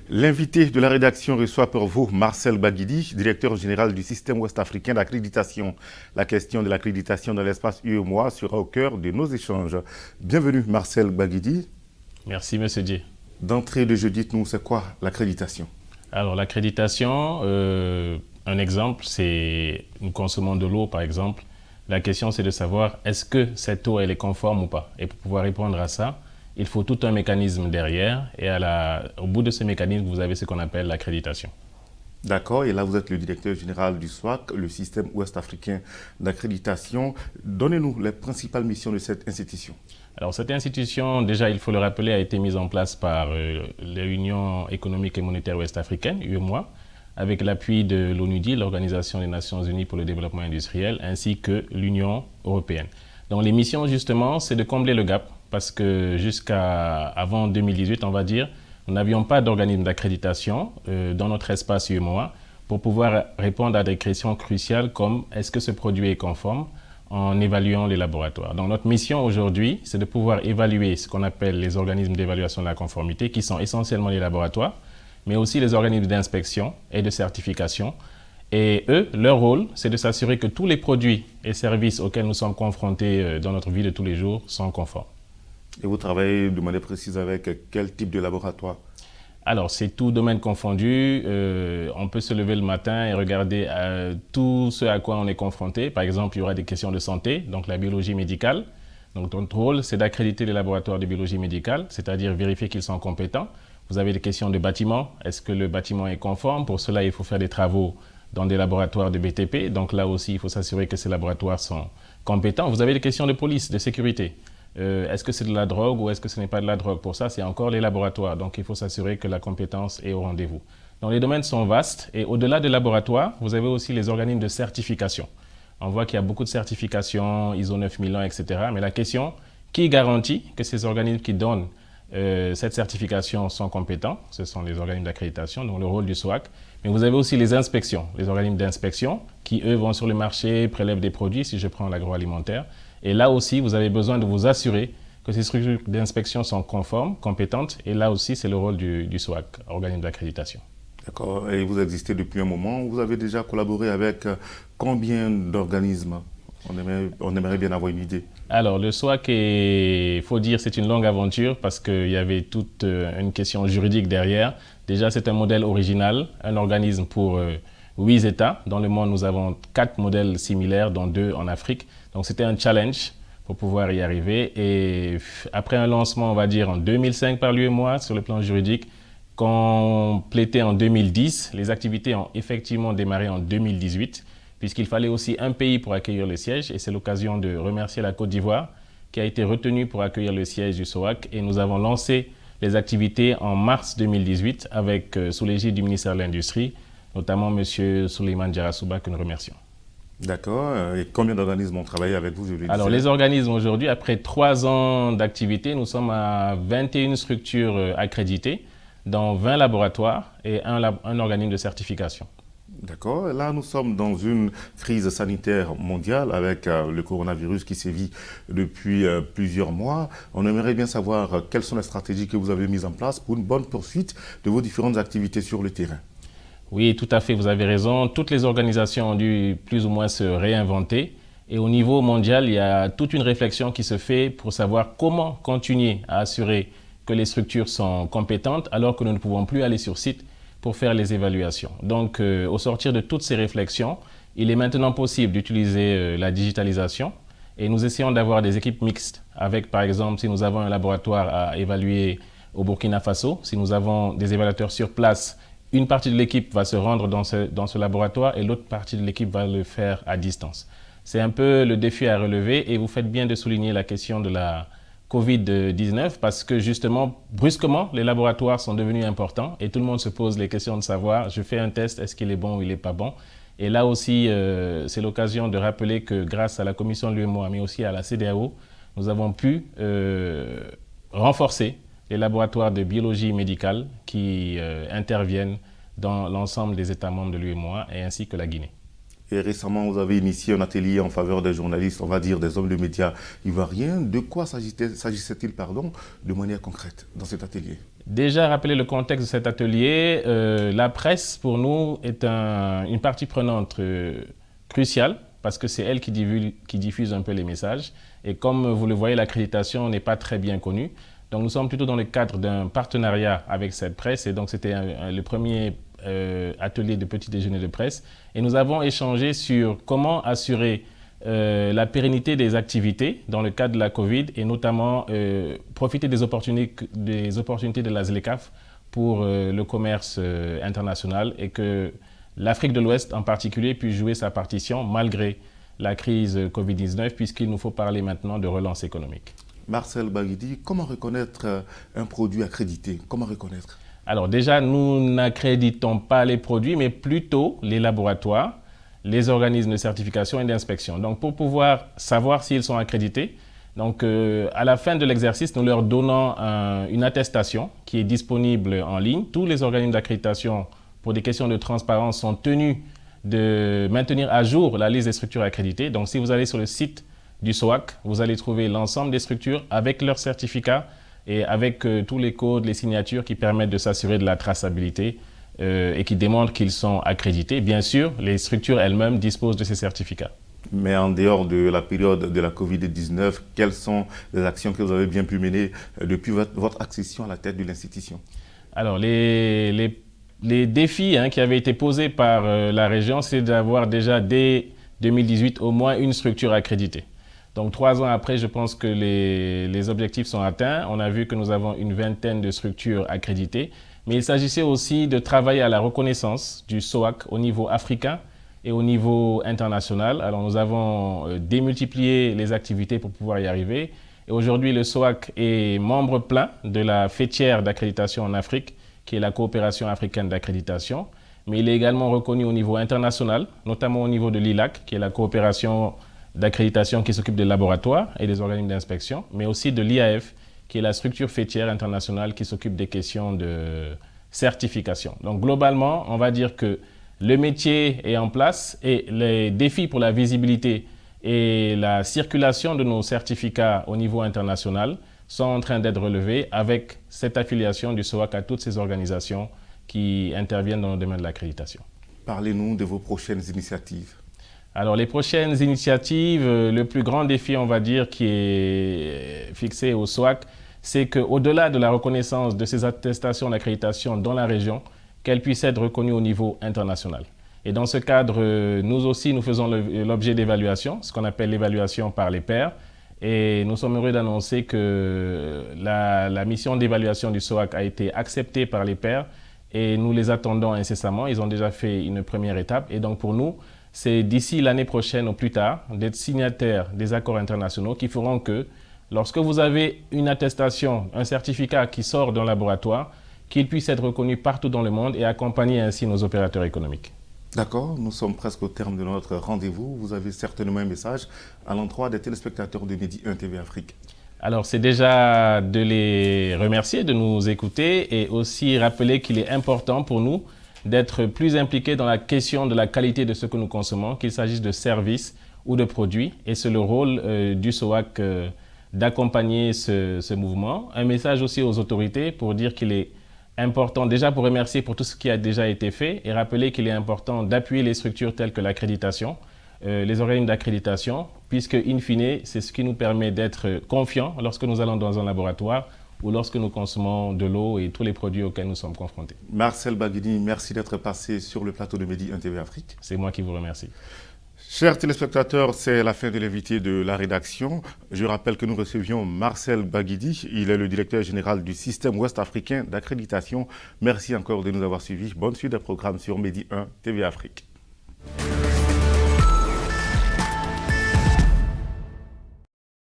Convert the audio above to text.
L'invité de la rédaction reçoit pour vous Marcel Baguidi, directeur général du système ouest-africain d'accréditation. La question de l'accréditation dans l'espace UEMOA sera au cœur de nos échanges. Bienvenue Marcel Baguidi. Merci M. Dié. D'entrée de jeu, dites-nous, c'est quoi l'accréditation? Alors l'accréditation, un exemple, c'est nous consommons de l'eau par exemple. La question c'est de savoir est-ce que cette eau elle est conforme ou pas. Et pour pouvoir répondre à ça, il faut tout un mécanisme derrière et au bout de ce mécanisme, vous avez ce qu'on appelle l'accréditation. D'accord, et là vous êtes le directeur général du SOAC, le système ouest-africain d'accréditation. Donnez-nous les principales missions de cette institution. Alors cette institution, déjà il faut le rappeler, a été mise en place par l'Union économique et monétaire ouest-africaine, UEMOA, avec l'appui de l'ONUDI, l'Organisation des Nations Unies pour le développement industriel, ainsi que l'Union européenne. Donc les missions justement, c'est de combler le gap, parce que jusqu'à avant 2018, on va dire, nous n'avions pas d'organisme d'accréditation dans notre espace UEMOA pour pouvoir répondre à des questions cruciales comme est-ce que ce produit est conforme en évaluant les laboratoires. Donc notre mission aujourd'hui, c'est de pouvoir évaluer ce qu'on appelle les organismes d'évaluation de la conformité, qui sont essentiellement les laboratoires, mais aussi les organismes d'inspection et de certification. Et eux, leur rôle, c'est de s'assurer que tous les produits et services auxquels nous sommes confrontés dans notre vie de tous les jours sont conformes. Et vous travaillez de manière précise avec quel type de laboratoire? Alors, c'est tout domaine confondu. On peut se lever le matin et regarder tout ce à quoi on est confronté. Par exemple, il y aura des questions de santé, donc la biologie médicale. Donc, notre rôle, c'est d'accréditer les laboratoires de biologie médicale, c'est-à-dire vérifier qu'ils sont compétents. Vous avez des questions de bâtiment. Est-ce que le bâtiment est conforme? Pour cela, il faut faire des travaux dans des laboratoires de BTP. Donc là aussi, il faut s'assurer que ces laboratoires sont compétents. Vous avez des questions de police, de sécurité. Est-ce que c'est de la drogue ou est-ce que ce n'est pas de la drogue? Pour ça, c'est encore les laboratoires. Donc, il faut s'assurer que la compétence est au rendez-vous. Donc, les domaines sont vastes. Et au-delà des laboratoires, vous avez aussi les organismes de certification. On voit qu'il y a beaucoup de certifications, ISO 9001, etc. Mais la question, qui garantit que ces organismes qui donnent cette certification sont compétents? Ce sont les organismes d'accréditation, donc le rôle du SOAC. Mais vous avez aussi les inspections, les organismes d'inspection qui, eux, vont sur le marché, prélèvent des produits, si je prends l'agroalimentaire. Et là aussi, vous avez besoin de vous assurer que ces structures d'inspection sont conformes, compétentes. Et là aussi, c'est le rôle du SOAC, organisme d'accréditation. D'accord. Et vous existez depuis un moment. Vous avez déjà collaboré avec combien d'organismes? On aimerait bien avoir une idée. Alors, le SOAC, il faut dire, c'est une longue aventure parce qu'il y avait toute une question juridique derrière. Déjà, c'est un modèle original, un organisme pour 8 États. Dans le monde, nous avons 4 modèles similaires, dont 2 en Afrique. Donc, c'était un challenge pour pouvoir y arriver. Et après un lancement, on va dire, en 2005 par l'UEMOA sur le plan juridique, complété en 2010, les activités ont effectivement démarré en 2018, puisqu'il fallait aussi un pays pour accueillir le siège. Et c'est l'occasion de remercier la Côte d'Ivoire, qui a été retenue pour accueillir le siège du SOAC. Et nous avons lancé les activités en mars 2018, avec, sous l'égide du ministère de l'Industrie, notamment M. Souleymane Diarra-Souba, que nous remercions. D'accord. Et combien d'organismes ont travaillé avec vous? Alors, les organismes aujourd'hui, après 3 ans d'activité, nous sommes à 21 structures accréditées, dans 20 laboratoires et un organisme de certification. D'accord. Là, nous sommes dans une crise sanitaire mondiale avec le coronavirus qui sévit depuis plusieurs mois. On aimerait bien savoir quelles sont les stratégies que vous avez mises en place pour une bonne poursuite de vos différentes activités sur le terrain. Oui, tout à fait, vous avez raison. Toutes les organisations ont dû plus ou moins se réinventer. Et au niveau mondial, il y a toute une réflexion qui se fait pour savoir comment continuer à assurer que les structures sont compétentes alors que nous ne pouvons plus aller sur site pour faire les évaluations. Donc, au sortir de toutes ces réflexions, il est maintenant possible d'utiliser la digitalisation et nous essayons d'avoir des équipes mixtes avec, par exemple, si nous avons un laboratoire à évaluer au Burkina Faso, si nous avons des évaluateurs sur place, une partie de l'équipe va se rendre dans ce laboratoire et l'autre partie de l'équipe va le faire à distance. C'est un peu le défi à relever et vous faites bien de souligner la question de la Covid-19 parce que justement, brusquement, les laboratoires sont devenus importants et tout le monde se pose les questions de savoir, je fais un test, est-ce qu'il est bon ou il n'est pas bon? Et là aussi, c'est l'occasion de rappeler que grâce à la commission de l'UEMOA, mais aussi à la CEDEAO, nous avons pu renforcer les laboratoires de biologie médicale qui interviennent dans l'ensemble des États membres de l'UEMOA et ainsi que la Guinée. Et récemment, vous avez initié un atelier en faveur des journalistes, on va dire des hommes de médias ivoiriens. De quoi s'agissait-il, de manière concrète dans cet atelier? Déjà, rappeler le contexte de cet atelier, la presse, pour nous, est une partie prenante cruciale, parce que c'est elle qui diffuse un peu les messages. Et comme vous le voyez, l'accréditation n'est pas très bien connue. Donc nous sommes plutôt dans le cadre d'un partenariat avec cette presse. Et donc c'était le premier atelier de petit déjeuner de presse. Et nous avons échangé sur comment assurer la pérennité des activités dans le cadre de la Covid et notamment profiter des opportunités de la ZLECAf pour le commerce international et que l'Afrique de l'Ouest en particulier puisse jouer sa partition malgré la crise Covid-19 puisqu'il nous faut parler maintenant de relance économique. Marcel Baguidi, comment reconnaître un produit accrédité? Comment reconnaître? Alors déjà, nous n'accréditons pas les produits mais plutôt les laboratoires, les organismes de certification et d'inspection. Donc, pour pouvoir savoir s'ils sont accrédités, donc, à la fin de l'exercice, nous leur donnons une attestation qui est disponible en ligne. Tous les organismes d'accréditation, pour des questions de transparence, sont tenus de maintenir à jour la liste des structures accréditées. Donc, si vous allez sur le site du SOAC, vous allez trouver l'ensemble des structures avec leurs certificats et avec tous les codes, les signatures qui permettent de s'assurer de la traçabilité et qui démontrent qu'ils sont accrédités. Bien sûr, les structures elles-mêmes disposent de ces certificats. Mais en dehors de la période de la Covid-19, quelles sont les actions que vous avez bien pu mener depuis votre accession à la tête de l'institution? Alors, les défis qui avaient été posés par la région, c'est d'avoir déjà dès 2018 au moins une structure accréditée. Donc 3 ans après, je pense que les objectifs sont atteints. On a vu que nous avons une vingtaine de structures accréditées. Mais il s'agissait aussi de travailler à la reconnaissance du SOAC au niveau africain et au niveau international. Alors nous avons démultiplié les activités pour pouvoir y arriver. Et aujourd'hui, le SOAC est membre plein de la fêtière d'accréditation en Afrique, qui est la coopération africaine d'accréditation. Mais il est également reconnu au niveau international, notamment au niveau de l'ILAC, qui est la coopération d'accréditation qui s'occupe des laboratoires et des organismes d'inspection, mais aussi de l'IAF, qui est la structure fêtière internationale qui s'occupe des questions de certification. Donc globalement, on va dire que le métier est en place et les défis pour la visibilité et la circulation de nos certificats au niveau international sont en train d'être relevés avec cette affiliation du SOAC à toutes ces organisations qui interviennent dans le domaine de l'accréditation. Parlez-nous de vos prochaines initiatives. Alors les prochaines initiatives, le plus grand défi, on va dire, qui est fixé au SOAC, c'est qu'au-delà de la reconnaissance de ces attestations d'accréditation dans la région, qu'elles puissent être reconnues au niveau international. Et dans ce cadre, nous aussi, nous faisons l'objet d'évaluation, ce qu'on appelle l'évaluation par les pairs. Et nous sommes heureux d'annoncer que la mission d'évaluation du SOAC a été acceptée par les pairs et nous les attendons incessamment. Ils ont déjà fait une première étape et donc pour nous, c'est d'ici l'année prochaine ou plus tard d'être signataires des accords internationaux qui feront que lorsque vous avez une attestation, un certificat qui sort d'un laboratoire, qu'il puisse être reconnu partout dans le monde et accompagner ainsi nos opérateurs économiques. D'accord, nous sommes presque au terme de notre rendez-vous. Vous avez certainement un message à l'endroit des téléspectateurs de Midi 1 TV Afrique. Alors c'est déjà de les remercier de nous écouter et aussi rappeler qu'il est important pour nous d'être plus impliqués dans la question de la qualité de ce que nous consommons, qu'il s'agisse de services ou de produits. Et c'est le rôle du SOAC d'accompagner ce mouvement. Un message aussi aux autorités pour dire qu'il est important, déjà pour remercier pour tout ce qui a déjà été fait et rappeler qu'il est important d'appuyer les structures telles que l'accréditation, les organismes d'accréditation, puisque in fine, c'est ce qui nous permet d'être confiants lorsque nous allons dans un laboratoire ou lorsque nous consommons de l'eau et tous les produits auxquels nous sommes confrontés. Marcel Baguidi, merci d'être passé sur le plateau de Midi 1 TV Afrique. C'est moi qui vous remercie. Chers téléspectateurs, c'est la fin de l'invité de la rédaction. Je rappelle que nous recevions Marcel Baguidi. Il est le directeur général du système ouest-africain d'accréditation. Merci encore de nous avoir suivis. Bonne suite des programmes sur Midi 1 TV Afrique.